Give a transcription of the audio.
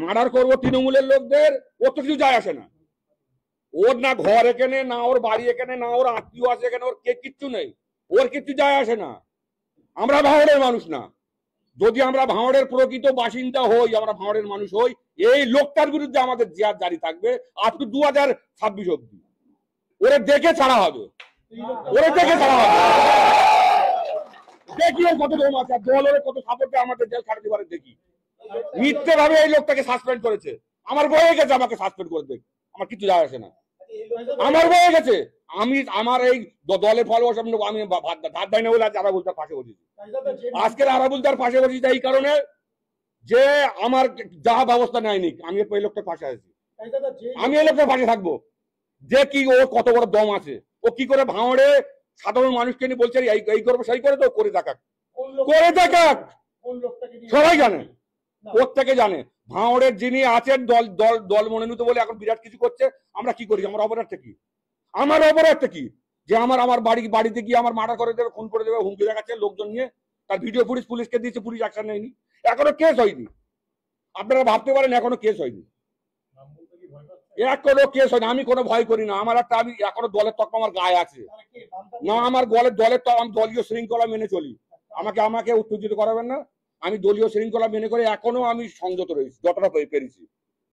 Murder করবো তৃণমূলের লোকদের, ওর তো কিছু যায় আসে না। ওর না ঘর এখানে, না ওর বাড়ি এখানে, না ওর আত্মীয় আছে এখানে, ওর কিচ্ছু নেই, ওর কিচ্ছু যায় আসে না। আমরা ভাঙড়ের মানুষ না। যদি আমরা ভাঙড়ের প্রকৃত বাসিন্দা হই, আমরা ভাঙড়ের মানুষ হই, এই লোকটার বিরুদ্ধে আমাদের জিহাদ জারি থাকবে আপ টু 2026 অব্দি। ওরে দেখে ছাড়া হবে, ওরে দেখে ছাড়া হবে। দেখি ওর কত দম আছে, দলের কত সাপোর্টে আমাদের জেল ছাড়তে পারে দেখি। মিথ্যে ভাবে এই লোকটাকে সাসপেন্ড করেছে, আমার বয়ে গেছে আমাকে সাসপেন্ড করে দেখ, আমার কিছু যায় আসে না, আমার বয়ে গেছে। আমি আমার এই দলের ফলোয়ার্স আমি ধার দেয় না বলে আজ আরাবুলদার পাশে বসেছি। আজকের আরাবুলদার পাশে বসেছি এই কারণে যে আমার যা ব্যবস্থা নেয়নি, আমি এই লোকটার পাশে আছি, আমি এই লোকটার পাশে থাকবো। যে কি ও কত বড় দম আছে, ও কি করে ভাঙড়ে সাধারণ মানুষকে নিয়ে বলছে এই করবো সেই করে, তো করে দেখাক, করে দেখাক, সবাই জানে, প্রত্যেকে জানে। ভাঙড়ের যিনি আছেন দল দল দল মনোনীত বলে এখন বিরাট কিছু করছে, আমরা কি করি? আমার অপরাধটা কি? আমার অপরাধটা কি যে আমার বাড়িতে গিয়ে আমার মার্ডার করে দেবে, খুন করে দেবে, হুমকি দেখাচ্ছে লোকজন নিয়ে, তার ভিডিও ফুটেজ পুলিশকে দিয়েছে, পুলিশ অ্যাকশন নেয়নি, এখনো কেস হয়নি। আপনারা ভাবতে পারেন এখনো কেস হয়নি, এখনো কেস হয়নি। আমি কোনো ভয় করি না, আমার একটা, আমি এখনো দলের তকমা আমার গায়ে আছে না, আমার দলের আমি দলীয় শৃঙ্খলা মেনে চলি, আমাকে উত্তেজিত করাবেন না। আমি দলীয় শৃঙ্খলা মেনে করে এখনো আমি সংযত রয়েছি যতটা পেরেছি।